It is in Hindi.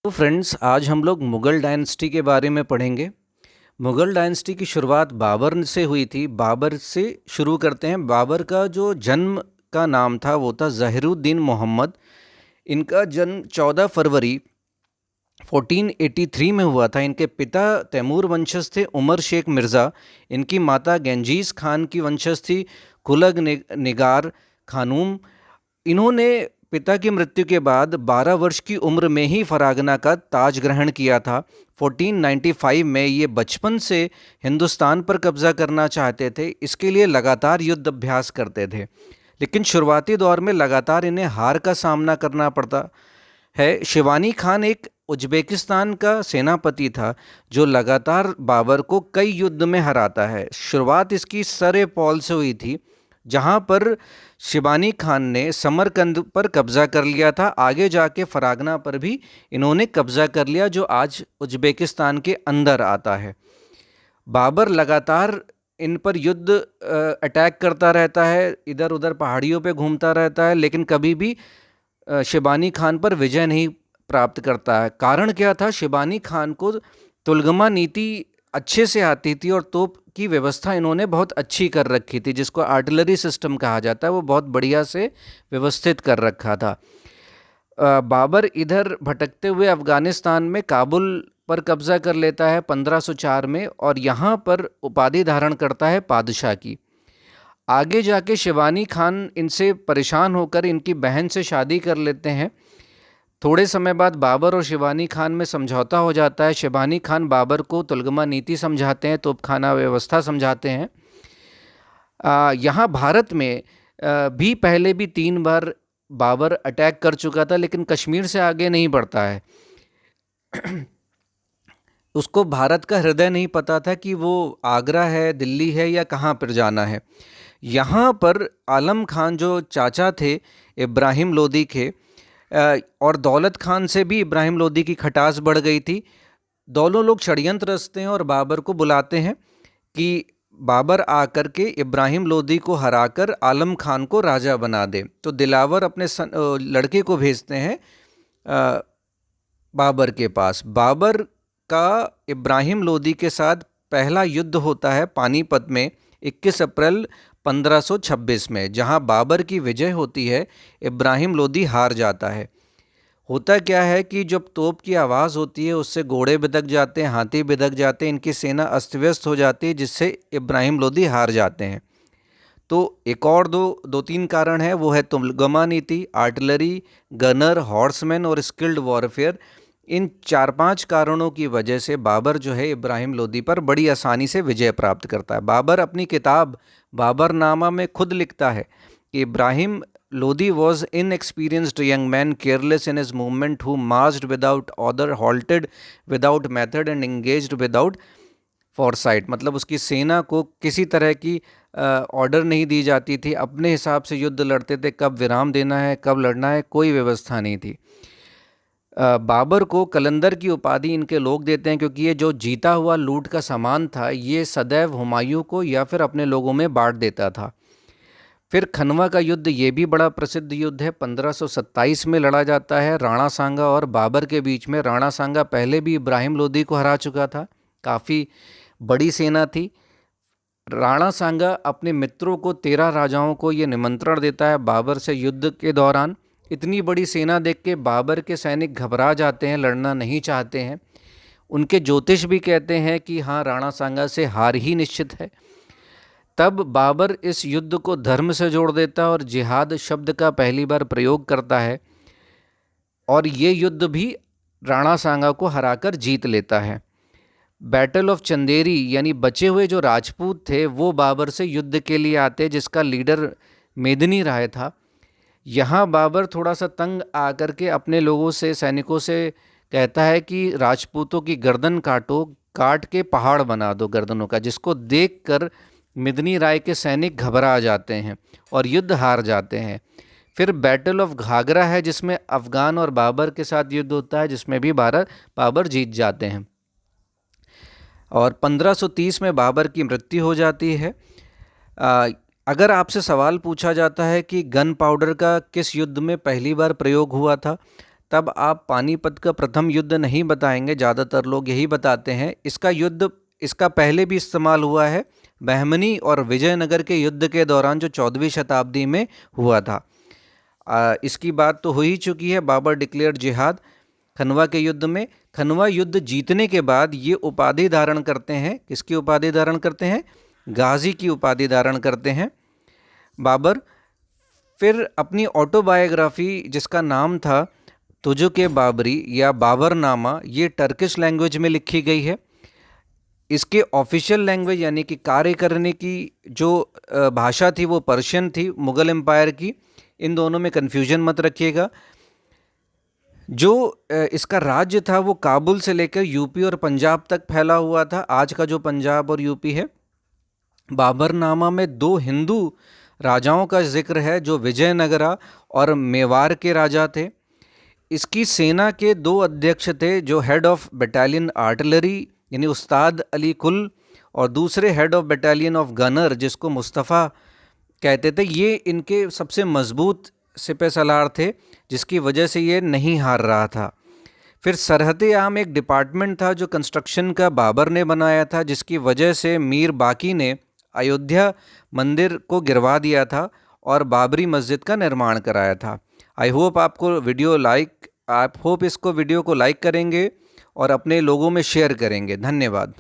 तो फ्रेंड्स, आज हम लोग मुग़ल डायनेस्टी के बारे में पढ़ेंगे। मुग़ल डायनेस्टी की शुरुआत बाबर से हुई थी। बाबर से शुरू करते हैं। बाबर का जो जन्म का नाम था वो था ज़हीरुद्दीन मोहम्मद। इनका जन्म 14 फरवरी 1483 में हुआ था। इनके पिता तैमूर वंशज थे, उमर शेख मिर्ज़ा। इनकी माता गेंजीस खान की वंशज थी, कुलग निगार खानूम। इन्होंने पिता की मृत्यु के बाद 12 वर्ष की उम्र में ही फरागना का ताज ग्रहण किया था। 1495 में ये बचपन से हिंदुस्तान पर कब्जा करना चाहते थे। इसके लिए लगातार युद्ध अभ्यास करते थे, लेकिन शुरुआती दौर में लगातार इन्हें हार का सामना करना पड़ता है। शिवानी खान एक उज्बेकिस्तान का सेनापति था जो लगातार बाबर को कई युद्ध में हराता है। शुरुआत इसकी सरे पॉल से हुई थी, जहां पर शिबानी खान ने समरकंद पर कब्जा कर लिया था। आगे जाके फरागना पर भी इन्होंने कब्जा कर लिया, जो आज उज्बेकिस्तान के अंदर आता है। बाबर लगातार इन पर युद्ध अटैक करता रहता है, इधर उधर पहाड़ियों पे घूमता रहता है, लेकिन कभी भी शिबानी खान पर विजय नहीं प्राप्त करता है। कारण क्या था? शिबानी खान को तुलगमा नीति अच्छे से आती थी और तोप की व्यवस्था इन्होंने बहुत अच्छी कर रखी थी, जिसको आर्टिलरी सिस्टम कहा जाता है। वो बहुत बढ़िया से व्यवस्थित कर रखा था। बाबर इधर भटकते हुए अफ़गानिस्तान में काबुल पर कब्जा कर लेता है 1504 में, और यहाँ पर उपाधि धारण करता है पादशाह की। आगे जाके शिवानी खान इनसे परेशान होकर इनकी बहन से शादी कर लेते हैं। थोड़े समय बाद बाबर और शिबानी खान में समझौता हो जाता है। शिबानी खान बाबर को तुलगमा नीति समझाते हैं, तोपखाना व्यवस्था समझाते हैं। यहाँ भारत में भी पहले भी 3 बार बाबर अटैक कर चुका था, लेकिन कश्मीर से आगे नहीं बढ़ता है। उसको भारत का हृदय नहीं पता था कि वो आगरा है, दिल्ली है, या कहाँ पर जाना है। यहाँ पर आलम खान जो चाचा थे इब्राहिम लोदी के, और दौलत खान से भी इब्राहिम लोदी की खटास बढ़ गई थी। दोनों लोग षड्यंत्र रचते हैं और बाबर को बुलाते हैं कि बाबर आकर के इब्राहिम लोदी को हराकर आलम खान को राजा बना दे। तो दिलावर अपने लड़के को भेजते हैं बाबर के पास। बाबर का इब्राहिम लोदी के साथ पहला युद्ध होता है पानीपत में 21 अप्रैल 1526 में, जहां बाबर की विजय होती है, इब्राहिम लोदी हार जाता है। होता क्या है कि जब तोप की आवाज़ होती है उससे घोड़े बिदक जाते हैं, हाथी बिदक जाते हैं, इनकी सेना अस्त व्यस्त हो जाती है, जिससे इब्राहिम लोदी हार जाते हैं। तो एक और दो तीन कारण है, वो है तुलगमा नीति, आर्टिलरी, गनर, हॉर्समैन और स्किल्ड वॉरफेयर। इन 4-5 कारणों की वजह से बाबर जो है इब्राहिम लोदी पर बड़ी आसानी से विजय प्राप्त करता है। बाबर अपनी किताब बाबरनामा में खुद लिखता है कि Ibrahim Lodi was inexperienced young man, careless in his movement, who marched without order, halted without method and engaged without foresight। मतलब उसकी सेना को किसी तरह की ऑर्डर नहीं दी जाती थी, अपने हिसाब से युद्ध लड़ते थे, कब विराम देना है, कब लड़ना है, कोई व्यवस्था नहीं थी। बाबर को कलंदर की उपाधि इनके लोग देते हैं, क्योंकि ये जो जीता हुआ लूट का सामान था ये सदैव हुमायूं को या फिर अपने लोगों में बांट देता था। फिर खनवा का युद्ध, ये भी बड़ा प्रसिद्ध युद्ध है, 1527 में लड़ा जाता है राणा सांगा और बाबर के बीच में। राणा सांगा पहले भी इब्राहिम लोदी को हरा चुका था, काफ़ी बड़ी सेना थी। राणा सांगा अपने मित्रों को, 13 राजाओं को ये निमंत्रण देता है बाबर से युद्ध के दौरान। इतनी बड़ी सेना देख के बाबर के सैनिक घबरा जाते हैं, लड़ना नहीं चाहते हैं। उनके ज्योतिष भी कहते हैं कि हाँ, राणा सांगा से हार ही निश्चित है। तब बाबर इस युद्ध को धर्म से जोड़ देता है और जिहाद शब्द का पहली बार प्रयोग करता है, और ये युद्ध भी राणा सांगा को हराकर जीत लेता है। बैटल ऑफ चंदेरी, यानी बचे हुए जो राजपूत थे वो बाबर से युद्ध के लिए आते, जिसका लीडर मेदिनी राय था। यहाँ बाबर थोड़ा सा तंग आकर के अपने लोगों से, सैनिकों से कहता है कि राजपूतों की गर्दन काटो, काट के पहाड़ बना दो गर्दनों का, जिसको देखकर मेदिनी राय के सैनिक घबरा जाते हैं और युद्ध हार जाते हैं। फिर बैटल ऑफ घाघरा है, जिसमें अफगान और बाबर के साथ युद्ध होता है, जिसमें भी बाबर जीत जाते हैं। और 1530 में बाबर की मृत्यु हो जाती है। अगर आपसे सवाल पूछा जाता है कि गन पाउडर का किस युद्ध में पहली बार प्रयोग हुआ था, तब आप पानीपत का प्रथम युद्ध नहीं बताएंगे, ज़्यादातर लोग यही बताते हैं। इसका पहले भी इस्तेमाल हुआ है, बहमनी और विजयनगर के युद्ध के दौरान जो 14वीं शताब्दी में हुआ था। इसकी बात तो हो ही चुकी है। बाबर डिक्लेयर्ड जिहाद खनवा के युद्ध में। खनवा युद्ध जीतने के बाद ये उपाधि धारण करते हैं। किसकी उपाधि धारण करते हैं? गाजी की उपाधि धारण करते हैं बाबर। फिर अपनी ऑटोबायोग्राफी जिसका नाम था तुजुक बाबरी या बाबरनामा, ये टर्किश लैंग्वेज में लिखी गई है। इसके ऑफिशियल लैंग्वेज यानी कि कार्य करने की जो भाषा थी वो पर्शियन थी, मुग़ल एम्पायर की। इन दोनों में कन्फ्यूजन मत रखिएगा। जो इसका राज्य था वो काबुल से लेकर यूपी और पंजाब तक फैला हुआ था, आज का जो पंजाब और यूपी है। बाबरनामा में 2 हिंदू राजाओं का जिक्र है जो विजयनगरा और मेवाड़ के राजा थे। इसकी सेना के 2 अध्यक्ष थे, जो हेड ऑफ बटालियन आर्टिलरी यानी उस्ताद अली कुल, और दूसरे head of battalion of gunner जिसको मुस्तफ़ा कहते थे। ये इनके सबसे मजबूत सिपह सलार थे, जिसकी वजह से ये नहीं हार रहा था। फिर सरहद आम एक डिपार्टमेंट था जो कंस्ट्रक्शन का बाबर ने बनाया था, जिसकी वजह से मीर बाकी ने अयोध्या मंदिर को गिरवा दिया था और बाबरी मस्जिद का निर्माण कराया था। आई होप आप इसको वीडियो को लाइक करेंगे और अपने लोगों में शेयर करेंगे। धन्यवाद।